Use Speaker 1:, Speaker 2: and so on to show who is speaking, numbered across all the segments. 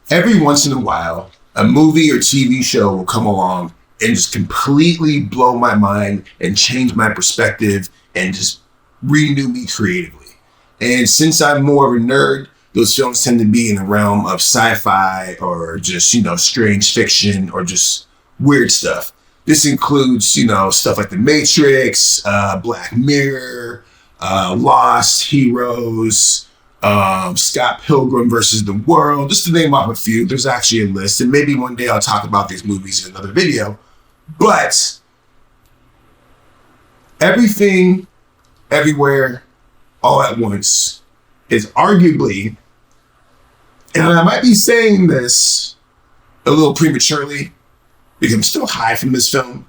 Speaker 1: Every once in a while, a movie or TV show will come along and just completely blow my mind and change my perspective and just renew me creatively. And since I'm more of a nerd, those films tend to be in the realm of sci-fi or just, strange fiction or just weird stuff. This includes, stuff like The Matrix, Black Mirror, Lost, Heroes, Scott Pilgrim versus the World, just to name off a few. There's actually a list, and maybe one day I'll talk about these movies in another video. But Everything, Everywhere, All at Once is arguably, and I might be saying this a little prematurely because I'm still high from this film,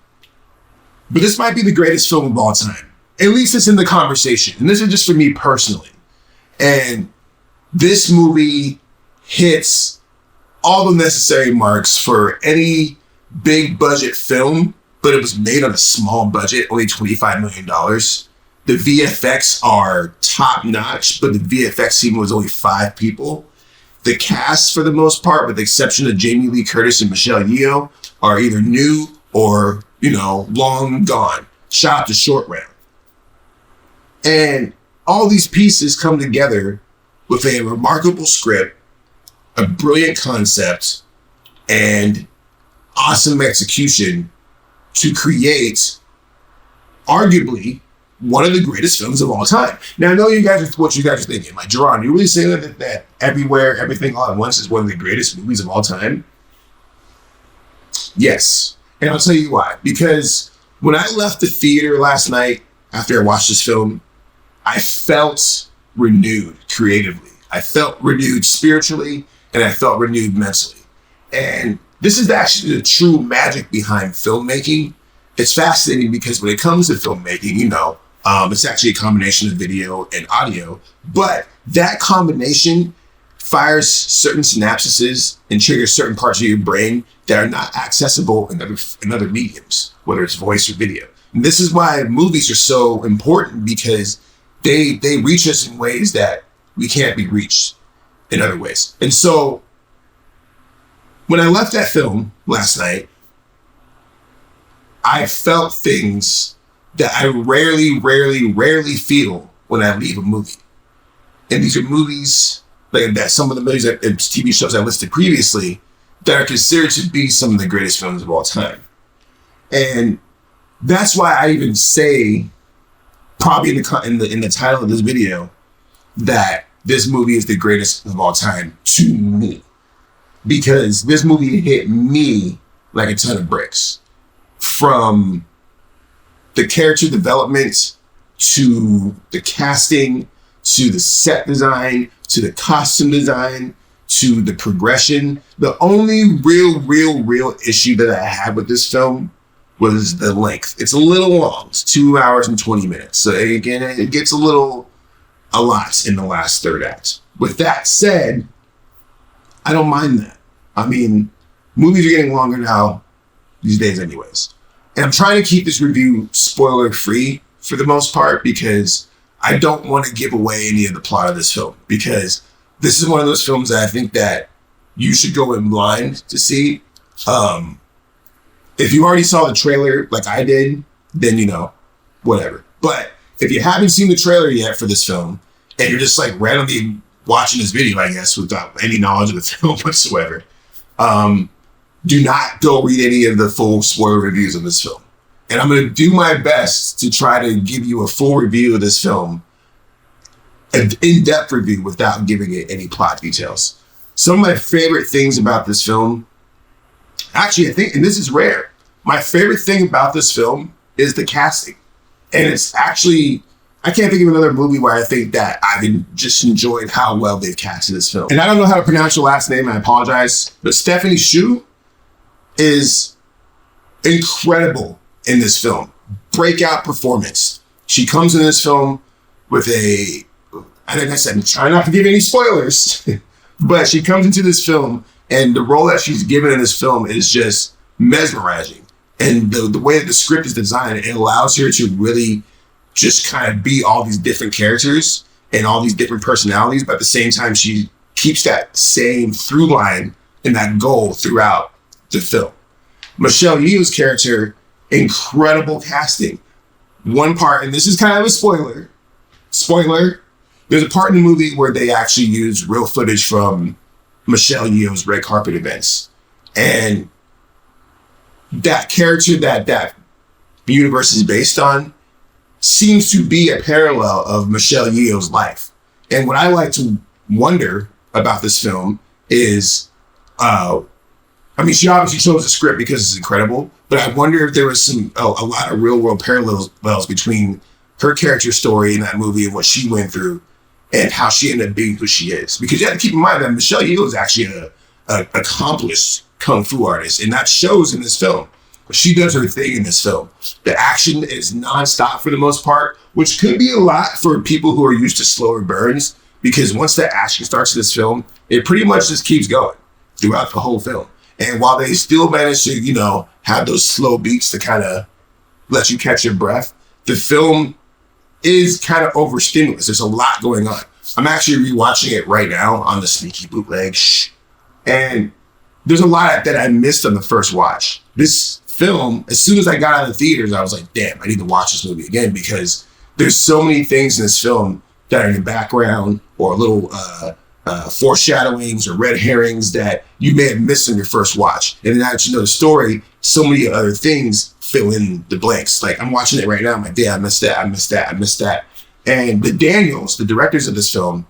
Speaker 1: but this might be the greatest film of all time. At least it's in the conversation, and this is just for me personally. And this movie hits all the necessary marks for any big budget film, but it was made on a small budget, only $25 million. The VFX are top notch, but the VFX team was only 5 people. The cast, for the most part, with the exception of Jamie Lee Curtis and Michelle Yeoh, are either new or, long gone. Shout out to Short Round. And all these pieces come together with a remarkable script, a brilliant concept, and awesome execution to create arguably one of the greatest films of all time. Now, I know what you guys are thinking. Like, Jaron, you really saying that Everywhere, Everything, All at Once is one of the greatest movies of all time? Yes. And I'll tell you why. Because when I left the theater last night after I watched this film, I felt renewed creatively. I felt renewed spiritually, and I felt renewed mentally. And this is actually the true magic behind filmmaking. It's fascinating because when it comes to filmmaking, it's actually a combination of video and audio, but that combination fires certain synapses and triggers certain parts of your brain that are not accessible in other mediums, whether it's voice or video. And this is why movies are so important, because they reach us in ways that we can't be reached in other ways. And so when I left that film last night, I felt things that I rarely feel when I leave a movie. And these are movies like that, some of the movies and TV shows I listed previously that are considered to be some of the greatest films of all time. And that's why I even say, probably in the title of this video, that this movie is the greatest of all time to me. Because this movie hit me like a ton of bricks. From the character development, to the casting, to the set design, to the costume design, to the progression. The only real issue that I had with this film was the length. It's a little long. It's 2 hours and 20 minutes. So again, it gets a lot in the last third act. With that said, I don't mind that. I mean, movies are getting longer now these days anyways. And I'm trying to keep this review spoiler free for the most part, because I don't want to give away any of the plot of this film, because this is one of those films that I think that you should go in blind to see. If you already saw the trailer like I did, then whatever. But if you haven't seen the trailer yet for this film, and you're just like randomly watching this video, I guess, without any knowledge of the film whatsoever, do not go read any of the full spoiler reviews of this film. And I'm going to do my best to try to give you a full review of this film, an in-depth review without giving it any plot details. Some of my favorite things about this film, actually, I think, and this is rare, my favorite thing about this film is the casting. And it's actually, I can't think of another movie where I think that I've just enjoyed how well they've casted this film. And I don't know how to pronounce your last name, I apologize, but Stephanie Hsu is incredible in this film. Breakout performance. She comes in this film with I said, I'm trying not to give any spoilers, but she comes into this film, and the role that she's given in this film is just mesmerizing. And the way that the script is designed, it allows her to really just kind of be all these different characters and all these different personalities, but at the same time, she keeps that same through line and that goal throughout the film. Michelle Yeoh's character, incredible casting. One part, and this is kind of a spoiler, there's a part in the movie where they actually use real footage from Michelle Yeoh's red carpet events. And that character that universe is based on seems to be a parallel of Michelle Yeoh's life. And what I like to wonder about this film is, she obviously chose the script because it's incredible, but I wonder if there was a lot of real world parallels between her character story in that movie and what she went through and how she ended up being who she is. Because you have to keep in mind that Michelle Yeoh is actually an accomplished kung fu artist, and that shows in this film. She does her thing in this film. The action is nonstop for the most part, which could be a lot for people who are used to slower burns, because once the action starts in this film, it pretty much just keeps going throughout the whole film. And while they still manage to, have those slow beats to kind of let you catch your breath, the film is kind of overstimulus. There's a lot going on. I'm actually rewatching it right now on the sneaky bootleg. And there's a lot that I missed on the first watch. This film, as soon as I got out of the theaters, I was like, damn, I need to watch this movie again, because there's so many things in this film that are in the background or little foreshadowings or red herrings that you may have missed in your first watch. And then as you know the story, so many other things fill in the blanks. Like, I'm watching it right now, I'm like, damn, I missed that. And the Daniels, the directors of this film,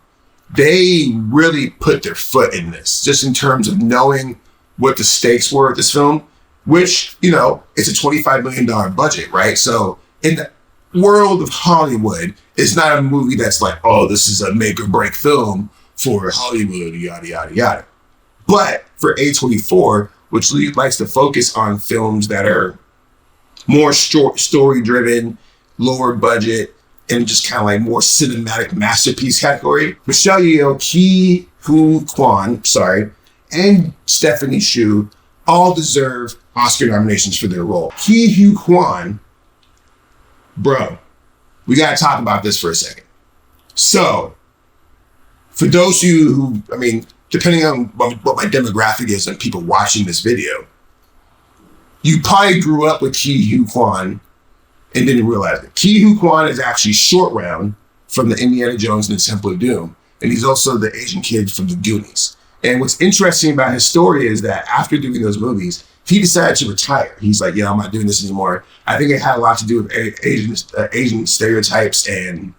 Speaker 1: they really put their foot in this, just in terms of knowing what the stakes were of this film, which, it's a $25 million budget, right? So in the world of Hollywood, it's not a movie that's like, oh, this is a make or break film for Hollywood, yada, yada, yada. But for A24, which likes to focus on films that are more story driven, lower budget, and just kind of like more cinematic masterpiece category, Michelle Yeoh, Ki Hu Kwan, and Stephanie Hsu all deserve Oscar nominations for their role. Ki Hu Kwan, bro, we got to talk about this for a second. So, for those of you who, depending on what my demographic is and people watching this video, you probably grew up with Ki Hu Kwan and didn't realize it. Ki Hu Kwan is actually Short Round from the Indiana Jones and the Temple of Doom, and he's also the Asian kid from the Goonies. And what's interesting about his story is that after doing those movies, he decided to retire. He's like, I'm not doing this anymore. I think it had a lot to do with Asian stereotypes and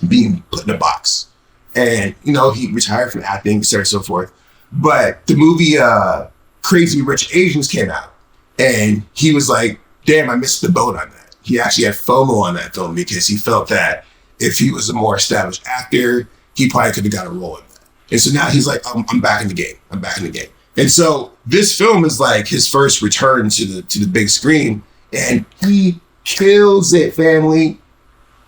Speaker 1: being put in a box. And, he retired from acting, et cetera, so forth. But the movie Crazy Rich Asians came out, and he was like, damn, I missed the boat on that. He actually had FOMO on that film because he felt that if he was a more established actor, he probably could have got a role in that. And so now he's like, I'm back in the game. And so this film is like his first return to the big screen, and he kills it, family.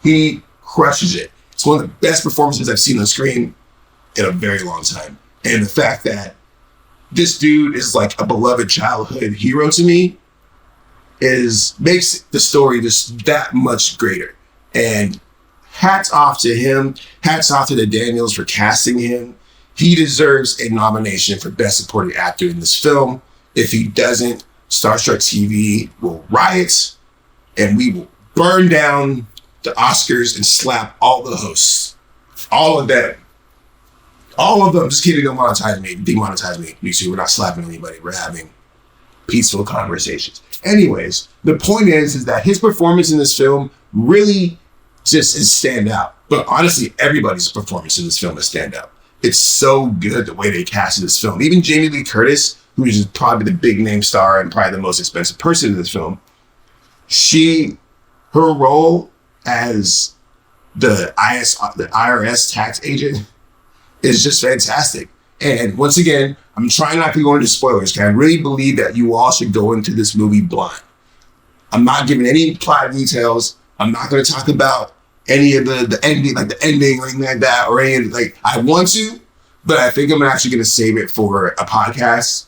Speaker 1: He crushes it. It's one of the best performances I've seen on screen in a very long time. And the fact that this dude is like a beloved childhood hero to me makes the story just that much greater. And hats off to him. Hats off to the Daniels for casting him. He deserves a nomination for Best Supporting Actor in this film. If he doesn't, Starstruck TV will riot, and we will burn down the Oscars and slap all the hosts. All of them. All of them. Just kidding, don't monetize me. Demonetize me. You see, we're not slapping anybody. We're having peaceful conversations. Anyways, the point is that his performance in this film really just is stand out. But honestly, everybody's performance in this film is stand out. It's so good the way they casted this film. Even Jamie Lee Curtis, who is probably the big name star and probably the most expensive person in this film, her role as the IRS tax agent is just fantastic. And once again, I'm trying not to go into spoilers because I really believe that you all should go into this movie blind. I'm not giving any plot details. I'm not going to talk about any of the ending, like the ending or anything like that, or any like I want to, but I think I'm actually going to save it for a podcast.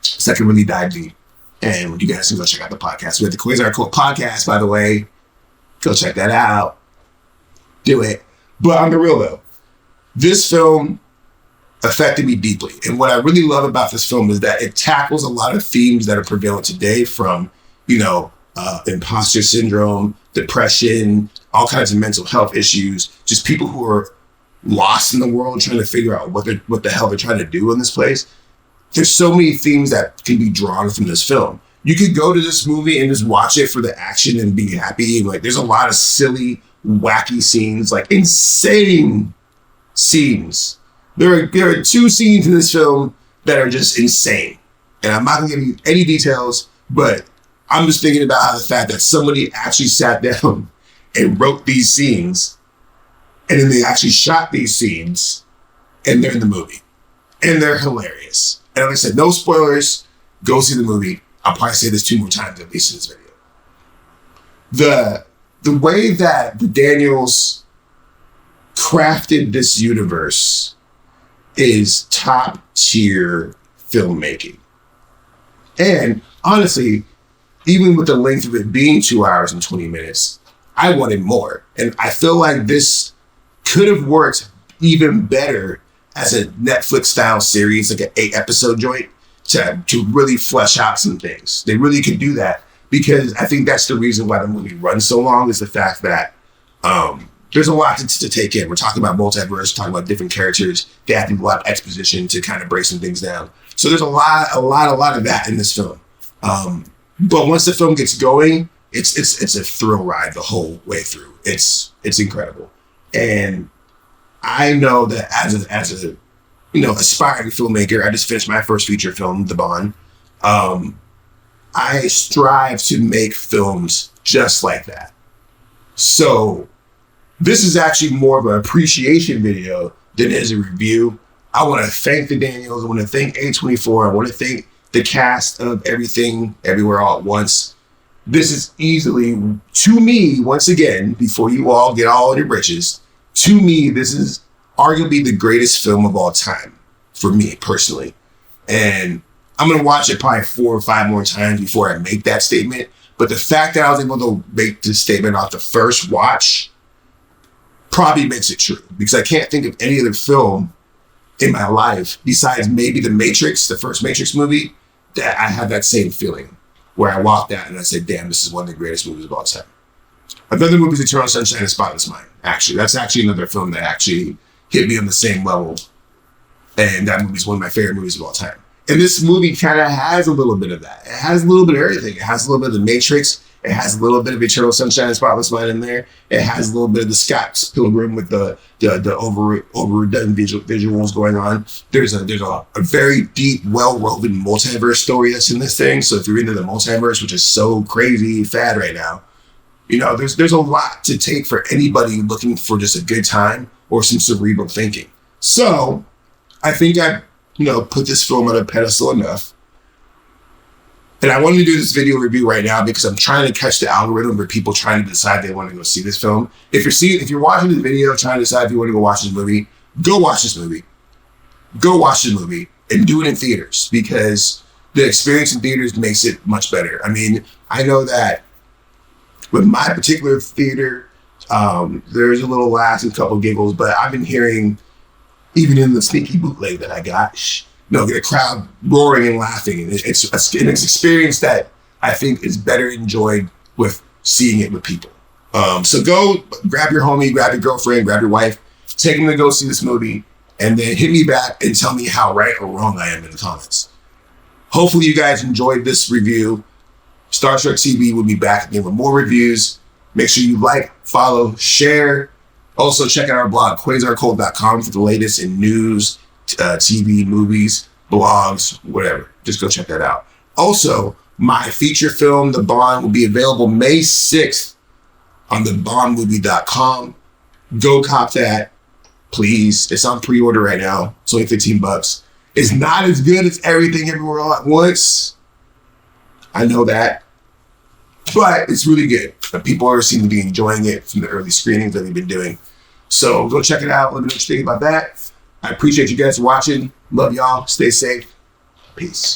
Speaker 1: So I can really dive deep. And you guys can go check out the podcast. We have the Quasar Cult podcast, by the way. Go check that out. Do it. But on the real though, this film affected me deeply. And what I really love about this film is that it tackles a lot of themes that are prevalent today, from, imposter syndrome, depression, all kinds of mental health issues, just people who are lost in the world trying to figure out what the hell they're trying to do in this place. There's so many themes that can be drawn from this film. You could go to this movie and just watch it for the action and be happy. Like, there's a lot of silly, wacky scenes, like insane scenes. There are 2 scenes in this film that are just insane. And I'm not going to give you any details, but I'm just thinking about how the fact that somebody actually sat down and wrote these scenes, and then they actually shot these scenes, and they're in the movie. And they're hilarious. And like I said, no spoilers. Go see the movie. I'll probably say this 2 more times at least in this video. The way that the Daniels crafted this universe is top tier filmmaking. And honestly, even with the length of it being 2 hours and 20 minutes, I wanted more. And I feel like this could have worked even better as a Netflix style series, like an 8-episode joint, to really flesh out some things. They really could do that, because I think that's the reason why the movie runs so long, is the fact that there's a lot to take in. We're talking about multiverse, talking about different characters. They have to do a lot of exposition to kind of break some things down. So there's a lot of that in this film. But once the film gets going, it's a thrill ride the whole way through. It's incredible. And I know that as a aspiring filmmaker, I just finished my first feature film, The Bond. I strive to make films just like that. So this is actually more of an appreciation video than it is a review. I want to thank the Daniels. I want to thank A24. I want to thank the cast of Everything, Everywhere, All at Once. This is easily, to me, once again, before you all get all in your britches, to me, this is arguably the greatest film of all time, for me personally. And I'm going to watch it probably 4 or 5 more times before I make that statement. But the fact that I was able to make this statement off the first watch probably makes it true, because I can't think of any other film in my life besides maybe The Matrix, the first Matrix movie, that I had that same feeling, where I walked out and I said, damn, this is one of the greatest movies of all time. Another movie is Eternal Sunshine of the Spotless Mind. Actually, that's actually another film that actually hit me on the same level. And that movie is one of my favorite movies of all time. And this movie kind of has a little bit of that. It has a little bit of everything. It has a little bit of The Matrix. It has a little bit of Eternal Sunshine of the Spotless Mind in there. It has a little bit of the Scott Pilgrim with the overdone visuals going on. There's a very deep, well-woven multiverse story that's in this thing. So if you're into the multiverse, which is so crazy fad right now, there's a lot to take for anybody looking for just a good time or some cerebral thinking. So I think I put this film on a pedestal enough. And I wanted to do this video review right now because I'm trying to catch the algorithm for people trying to decide they want to go see this film. If you're watching this video trying to decide if you want to go watch this movie, go watch this movie. Go watch this movie and do it in theaters, because the experience in theaters makes it much better. I mean, I know that with my particular theater, there's a little laugh and a couple giggles, but I've been hearing, even in the sneaky bootleg that I got, get a crowd roaring and laughing. And it's an experience that I think is better enjoyed with seeing it with people. So go grab your homie, grab your girlfriend, grab your wife, take them to go see this movie, and then hit me back and tell me how right or wrong I am in the comments. Hopefully you guys enjoyed this review. Star Trek TV will be back again with more reviews. Make sure you like, follow, share. Also check out our blog, quasarcult.com, for the latest in news, TV, movies, blogs, whatever. Just go check that out. Also, my feature film, The Bond, will be available May 6th on thebondmovie.com. Go cop that, please. It's on pre-order right now. It's only $15. It's not as good as Everything Everywhere All at Once. I know that. But it's really good. People seem to be enjoying it from the early screenings that we've been doing. So go check it out. Let me know what you think about that. I appreciate you guys watching. Love y'all. Stay safe. Peace.